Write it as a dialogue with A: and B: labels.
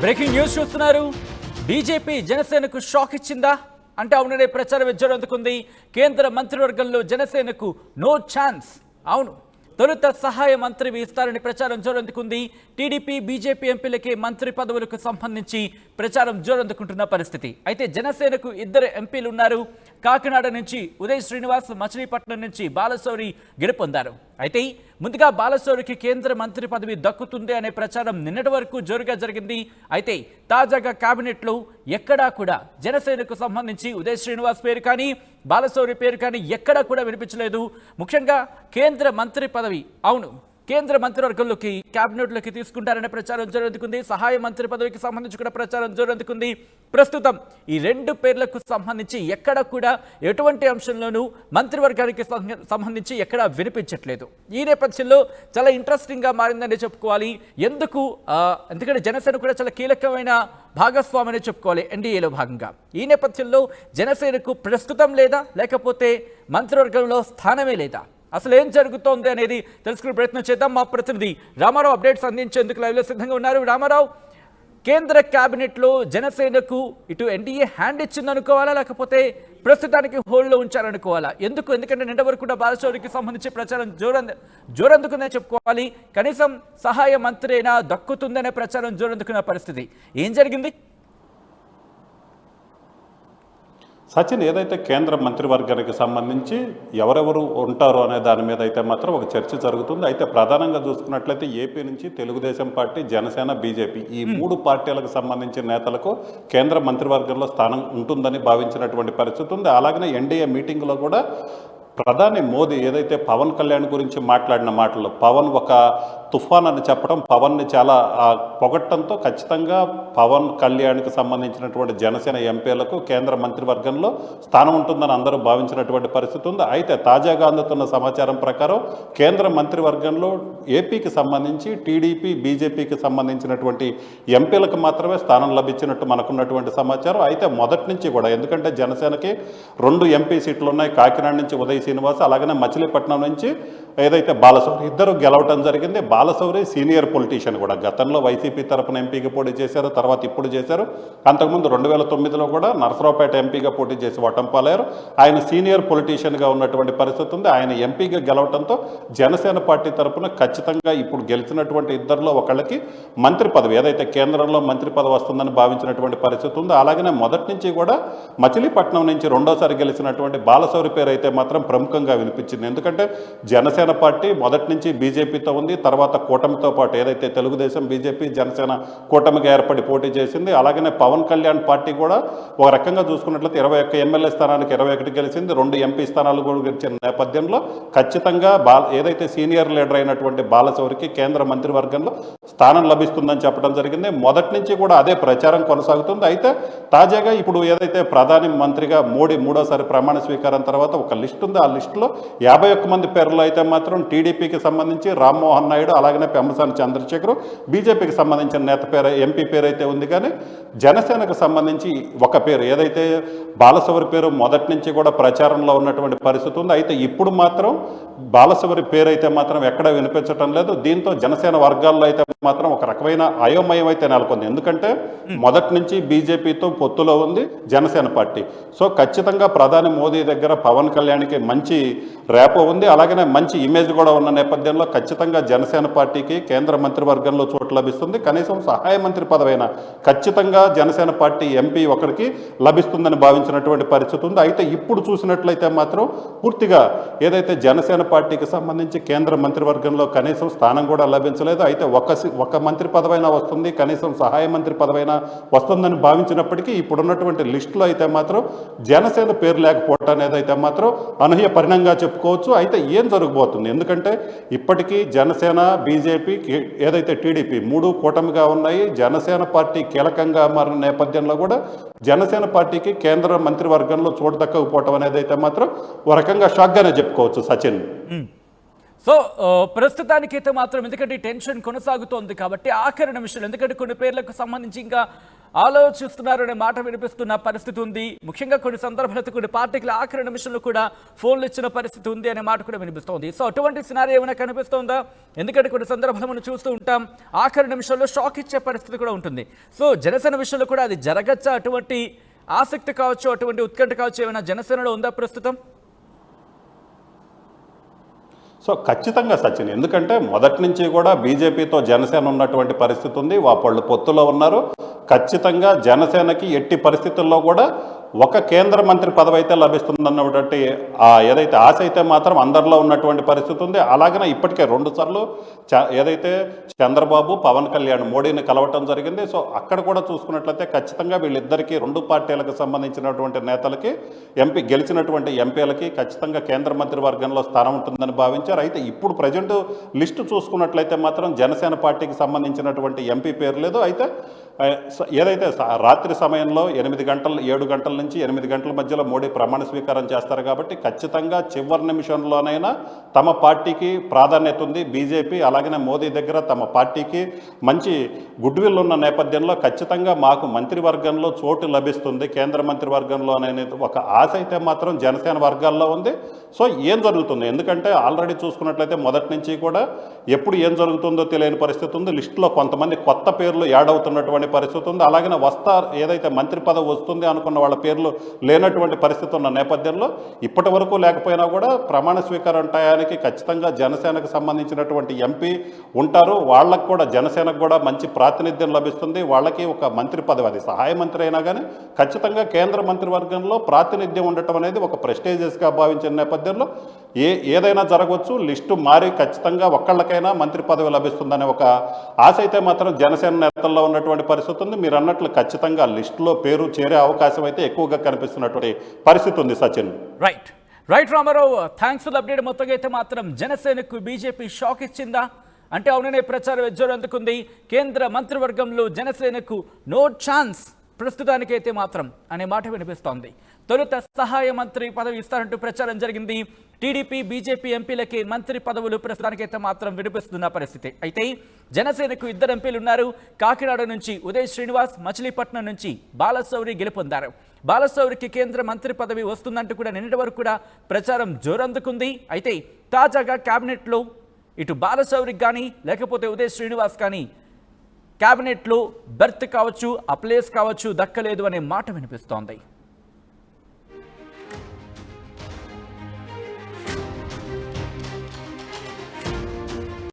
A: Breaking news చూస్తున్నారు. BJP జనసేనకు shock ఇచ్చిందా అంటే అవుననే ప్రచారం ఎజ్జరందుకుంది. కేంద్ర మంత్రివర్గంలో జనసేనకు నో ఛాన్స్. అవును, తొలుత సహాయ మంత్రివి ఇస్తారని ప్రచారం జోరందుకుంది. టీడీపీ బీజేపీ ఎంపీలకే మంత్రి పదవులకు సంబంధించి ప్రచారం జోరందుకుంటున్న పరిస్థితి. అయితే జనసేనకు 2 ఎంపీలు ఉన్నారు. కాకినాడ నుంచి ఉదయ్ శ్రీనివాస్, మచిలీపట్నం నుంచి బాలశౌరి గెలుపొందారు. అయితే ముందుగా బాలశౌరికి కేంద్ర మంత్రి పదవి దక్కుతుంది అనే ప్రచారం నిన్నటి వరకు జోరుగా జరిగింది. అయితే తాజాగా కేబినెట్లో ఎక్కడా కూడా జనసేనకు సంబంధించి ఉదయ్ శ్రీనివాస్ పేరు కానీ బాలశౌరి పేరు కానీ ఎక్కడా కూడా వినిపించలేదు. ముఖ్యంగా కేంద్ర మంత్రి పదవి, అవును, కేంద్ర మంత్రివర్గంలోకి కేబినెట్లోకి తీసుకుంటారనే ప్రచారం జోరందుకుంది. సహాయ మంత్రి పదవికి సంబంధించి కూడా ప్రచారం జోరందుకుంది. ప్రస్తుతం ఈ 2 పేర్లకు సంబంధించి ఎక్కడ కూడా ఎటువంటి అంశంలోనూ మంత్రివర్గానికి సంబంధించి ఎక్కడా వినిపించట్లేదు. ఈ నేపథ్యంలో చాలా ఇంట్రెస్టింగ్గా మారిందని చెప్పుకోవాలి. ఎందుకంటే జనసేన కూడా చాలా కీలకమైన భాగస్వామిని చెప్పుకోవాలి ఎన్డీఏలో భాగంగా. ఈ నేపథ్యంలో జనసేనకు ప్రస్తుతం లేదా లేకపోతే మంత్రివర్గంలో స్థానమే లేదా, అసలు ఏం జరుగుతోంది అనేది తెలుసుకునే ప్రయత్నం చేద్దాం. మా ప్రతినిధి రామారావు అప్డేట్స్ అందించేందుకు లైవ్లో సిద్ధంగా ఉన్నారు. రామారావు, కేంద్ర కేబినెట్లో జనసేనకు ఇటు ఎన్డీఏ హ్యాండ్ ఇచ్చిందనుకోవాలా లేకపోతే ప్రస్తుతానికి హోల్డ్లో ఉంచారనుకోవాలా? ఎందుకంటే నిన్న వరకు కూడా బాలశౌరికి సంబంధించి ప్రచారం జోరందుకుందనే చెప్పుకోవాలి. కనీసం సహాయ మంత్రి అయినా దక్కుతుందనే ప్రచారం జోరందుకున్న పరిస్థితి. ఏం జరిగింది?
B: సచిన్, ఏదైతే కేంద్ర మంత్రివర్గానికి సంబంధించి ఎవరెవరు ఉంటారో అనే దాని మీద అయితే మాత్రం ఒక చర్చ జరుగుతుంది. అయితే ప్రధానంగా చూసుకున్నట్లయితే ఏపీ నుంచి తెలుగుదేశం పార్టీ, జనసేన, బీజేపీ ఈ 3 పార్టీలకు సంబంధించిన నేతలకు కేంద్ర మంత్రివర్గంలో స్థానం ఉంటుందని భావించినటువంటి పరిస్థితి ఉంది. అలాగనే ఎన్డీఏ మీటింగ్లో కూడా ప్రధాని మోదీ ఏదైతే పవన్ కళ్యాణ్ గురించి మాట్లాడిన మాటలు, పవన్ ఒక తుఫాన్ అని చెప్పడం, పవన్ని చాలా పొగట్టడంతో ఖచ్చితంగా పవన్ కళ్యాణ్కి సంబంధించినటువంటి జనసేన ఎంపీలకు కేంద్ర మంత్రివర్గంలో స్థానం ఉంటుందని అందరూ భావించినటువంటి పరిస్థితి ఉంది. అయితే తాజాగా అందుతున్న సమాచారం ప్రకారం కేంద్ర మంత్రివర్గంలో ఏపీకి సంబంధించి టీడీపీ, బీజేపీకి సంబంధించినటువంటి ఎంపీలకు మాత్రమే స్థానం లభించినట్టు మనకున్నటువంటి సమాచారం. అయితే మొదటి నుంచి కూడా, ఎందుకంటే జనసేనకి 2 ఎంపీ సీట్లు ఉన్నాయి. కాకినాడ నుంచి ఉదయ్ శ్రీనివాస్, అలాగనే మచిలీపట్నం నుంచి ఏదైతే బాలశౌరి, ఇద్దరు గెలవటం జరిగింది. బాలశౌరి సీనియర్ పొలిటీషియన్ కూడా, గతంలో వైసీపీ తరఫున ఎంపీగా పోటీ చేశారు, తర్వాత ఇప్పుడు చేశారు. అంతకుముందు 2009లో కూడా నరసరావుపేట ఎంపీగా పోటీ చేసి వటంపాలయ్యారు. ఆయన సీనియర్ పొలిటీషియన్గా ఉన్నటువంటి పరిస్థితి ఉంది. ఆయన ఎంపీగా గెలవటంతో జనసేన పార్టీ తరఫున ఖచ్చితంగా ఇప్పుడు గెలిచినటువంటి ఇద్దరిలో ఒకళ్ళకి మంత్రి పదవి, ఏదైతే కేంద్రంలో మంత్రి పదవి వస్తుందని భావించినటువంటి పరిస్థితి ఉంది. అలాగనే మొదటి నుంచి కూడా మచిలీపట్నం నుంచి రెండోసారి గెలిచినటువంటి బాలశౌరి పేరు అయితే మాత్రం ప్రముఖంగా వినిపించింది. ఎందుకంటే జనసేన పార్టీ మొదటి నుంచి బీజేపీతో ఉంది, తర్వాత కూటమితో పాటు ఏదైతే తెలుగుదేశం, బీజేపీ, జనసేన కూటమిగా ఏర్పడి పోటీ చేసింది. అలాగనే పవన్ కళ్యాణ్ పార్టీ కూడా ఒక రకంగా చూసుకున్నట్లయితే 21 ఎమ్మెల్యే స్థానానికి 21 గెలిచింది, 2 ఎంపీ స్థానాలు కూడా గెలిచిన నేపథ్యంలో ఖచ్చితంగా ఏదైతే సీనియర్ లీడర్ అయినటువంటి బాలశౌరికి కేంద్ర మంత్రివర్గంలో స్థానం లభిస్తుందని చెప్పడం జరిగింది. మొదటి నుంచి కూడా అదే ప్రచారం కొనసాగుతుంది. అయితే తాజాగా ఇప్పుడు ఏదైతే ప్రధాని మంత్రిగా మోడీ 3వ ప్రమాణ స్వీకారం తర్వాత ఒక లిస్ట్ ఉంది. ఆ లిస్టులో 51 మంది పేర్లు అయితే మాత్రం టీడీపీకి సంబంధించి రామ్మోహన్ నాయుడు, అలాగనే పెమ్మసాని చంద్రశేఖర్, బీజేపీకి సంబంధించిన నేత పేరు, ఎంపీ పేరు అయితే ఉంది. కానీ జనసేనకు సంబంధించి ఒక పేరు, ఏదైతే బాలశౌరి పేరు మొదటి నుంచి కూడా ప్రచారంలో ఉన్నటువంటి పరిస్థితి ఉంది. అయితే ఇప్పుడు మాత్రం బాలశౌరి పేరు అయితే మాత్రం ఎక్కడ వినిపించడం లేదు. దీంతో జనసేన వర్గాల్లో అయితే మాత్రం ఒక రకమైన అయోమయం అయితే నెలకొంది. ఎందుకంటే మొదటి నుంచి బీజేపీతో పొత్తులో ఉంది జనసేన పార్టీ. సో ఖచ్చితంగా ప్రధాని మోదీ దగ్గర పవన్ కళ్యాణ్కి మంచి రేపో ఉంది, అలాగనే మంచి ఇమేజ్ కూడా ఉన్న నేపథ్యంలో ఖచ్చితంగా జనసేన పార్టీకి కేంద్ర మంత్రివర్గంలో చోటు లభిస్తుంది. కనీసం సహాయ మంత్రి పదవైనా ఖచ్చితంగా జనసేన పార్టీ ఎంపీ ఒకరికి లభిస్తుందని భావించినటువంటి పరిస్థితి ఉంది. అయితే ఇప్పుడు చూసినట్లయితే మాత్రం పూర్తిగా ఏదైతే జనసేన పార్టీకి సంబంధించి కేంద్ర మంత్రివర్గంలో కనీసం స్థానం కూడా లభించలేదు. అయితే ఒక మంత్రి పదవైనా వస్తుంది, కనీసం సహాయ మంత్రి పదవైనా వస్తుందని భావించినప్పటికీ ఇప్పుడున్నటువంటి లిస్టులో అయితే మాత్రం జనసేన పేరు లేకపోవటం అనేది అయితే మాత్రం అనూహ్య పరిణామంగా చెప్పుకోవచ్చు. అయితే ఏం జరగబోతుంది? ఎందుకంటే ఇప్పటికీ జనసేన, బీజేపీ, ఏదైతే టీడీపీ 3 కూటమిగా ఉన్నాయి. జనసేన పార్టీ కీలకంగా మారిన నేపథ్యంలో కూడా జనసేన పార్టీకి కేంద్ర మంత్రివర్గంలో చోటు దక్కకపోవటం అనేది అయితే మాత్రం ఒక రకంగా షాక్గానే చెప్పుకోవచ్చు సచిన్.
A: సో ప్రస్తుతానికైతే మాత్రం ఎందుకంటే టెన్షన్ కొనసాగుతోంది కాబట్టి ఆఖరి నిమిషాలు, ఎందుకంటే కొన్ని పేర్లకు సంబంధించి ఇంకా ఆలోచిస్తున్నారు అనే మాట వినిపిస్తున్న పరిస్థితి ఉంది. ముఖ్యంగా కొన్ని సందర్భాలతో కొన్ని పార్టీల ఆఖరి నిమిషంలో కూడా ఫోన్లు ఇచ్చిన పరిస్థితి ఉంది అనే మాట కూడా వినిపిస్తోంది. సో అటువంటి సినారియో ఏమైనా కనిపిస్తోందా? ఎందుకంటే కొన్ని సందర్భాలు మనం చూస్తూ ఉంటాం, ఆఖరి నిమిషంలో షాక్ ఇచ్చే పరిస్థితి కూడా ఉంటుంది. సో జనసేన విషయంలో కూడా అది జరగచ్చా? అటువంటి ఆసక్తి కావచ్చు, అటువంటి ఉత్కంఠ కావచ్చు ఏమైనా జనసేనలో ఉందా ప్రస్తుతం?
B: సో ఖచ్చితంగా సచిన్, ఎందుకంటే మొదటి నుంచి కూడా బీజేపీతో జనసేన ఉన్నటువంటి పరిస్థితి ఉంది. వాళ్ళు పొత్తులో ఉన్నారు. ఖచ్చితంగా జనసేనకి ఎట్టి పరిస్థితుల్లో కూడా ఒక కేంద్ర మంత్రి పదవి అయితే లభిస్తుందన్నటువంటి ఏదైతే ఆశ అయితే మాత్రం అందరిలో ఉన్నటువంటి పరిస్థితి ఉంది. అలాగనే ఇప్పటికే 2 సార్లు ఏదైతే చంద్రబాబు పవన్ కళ్యాణ్ మోడీని కలవటం జరిగింది. సో అక్కడ కూడా చూసుకున్నట్లయితే ఖచ్చితంగా వీళ్ళిద్దరికీ 2 పార్టీలకు సంబంధించినటువంటి నేతలకి గెలిచినటువంటి ఎంపీలకి ఖచ్చితంగా కేంద్ర మంత్రివర్గంలో స్థానం ఉంటుందని భావించారు. అయితే ఇప్పుడు ప్రజెంట్ లిస్టు చూసుకున్నట్లయితే మాత్రం జనసేన పార్టీకి సంబంధించినటువంటి ఎంపీ పేరు లేదు. అయితే ఏదైతే రాత్రి సమయంలో 7 గంటల నుంచి 8 గంటల మధ్యలో మోడీ ప్రమాణ స్వీకారం చేస్తారు కాబట్టి ఖచ్చితంగా చివరి నిమిషంలోనైనా తమ పార్టీకి ప్రాధాన్యత ఉంది. బీజేపీ అలాగనే మోదీ దగ్గర తమ పార్టీకి మంచి గుడ్ విల్ ఉన్న నేపథ్యంలో ఖచ్చితంగా మాకు మంత్రివర్గంలో చోటు లభిస్తుంది కేంద్ర మంత్రివర్గంలో అనే ఒక ఆశ అయితే మాత్రం జనసేన వర్గాల్లో ఉంది. సో ఏం జరుగుతుంది, ఎందుకంటే ఆల్రెడీ చూసుకున్నట్లయితే మొదటి నుంచి కూడా ఎప్పుడు ఏం జరుగుతుందో తెలియని పరిస్థితి ఉంది. లిస్టులో కొంతమంది కొత్త పేర్లు యాడ్ అవుతున్నటువంటి పరిస్థితి ఉంది. అలాగే ఏదైతే మంత్రి పదవి వస్తుంది అనుకున్న వాళ్ళ పేర్లు లేనటువంటి పరిస్థితి ఉన్న నేపథ్యంలో ఇప్పటి వరకు లేకపోయినా కూడా ప్రమాణ స్వీకారం టయానికి ఖచ్చితంగా జనసేనకు సంబంధించినటువంటి ఎంపీ ఉంటారు. వాళ్ళకు కూడా జనసేనకు కూడా మంచి ప్రాతినిధ్యం లభిస్తుంది. వాళ్ళకి ఒక మంత్రి పదవి, అది సహాయ మంత్రి అయినా కానీ ఖచ్చితంగా కేంద్ర మంత్రివర్గంలో ప్రాతినిధ్యం ఉండటం అనేది ఒక ప్రెస్టేజియస్గా భావించిన నేపథ్యంలో ఏదైనా జరగవచ్చు. లిస్టు మారి ఖచ్చితంగా ఒక్కళ్ళకైనా మంత్రి పదవి లభిస్తుందనే ఒక ఆశ అయితే మాత్రం జనసేన నేతల్లో ఉన్నటువంటి పరిస్థితి ఉంది. మీరు అన్నట్లు ఖచ్చితంగా లిస్టులో పేరు చేరే అవకాశం అయితే ఎక్కువగా కనిపిస్తున్నటువంటి పరిస్థితి ఉంది Sachin.
A: Right Ramarao, thanks for update. మొత్తంగా అయితే మాత్రం జనసేనకు బీజేపీ షాక్ ఇచ్చిందా అంటే అవుననే ప్రచారం ఎజ్జోరు అందుకుంది. కేంద్ర మంత్రివర్గంలో జనసేనకు నో ఛాన్స్ ప్రస్తుతానికైతే మాత్రం అనే మాట వినిపిస్తోంది. తొలుత సహాయ మంత్రి పదవి ఇస్తారంటూ ప్రచారం జరిగింది. టీడీపీ బీజేపీ ఎంపీలకి మంత్రి పదవులు ప్రస్తుతానికైతే మాత్రం వినిపిస్తున్న పరిస్థితి. అయితే జనసేనకు 2 ఎంపీలు ఉన్నారు. కాకినాడ నుంచి ఉదయ్ శ్రీనివాస్, మచిలీపట్నం నుంచి బాలశౌరి గెలుపొందారు. బాలశౌరికి కేంద్ర మంత్రి పదవి వస్తుందంటూ కూడా నిన్నటి వరకు కూడా ప్రచారం జోరందుకుంది. అయితే తాజాగా క్యాబినెట్లో ఇటు బాలశౌరికి కానీ లేకపోతే ఉదయ్ శ్రీనివాస్ కానీ క్యాబినెట్లో బెర్త్ కావచ్చు, ఆ ప్లేస్ కావచ్చు దక్కలేదు అనే మాట వినిపిస్తోంది.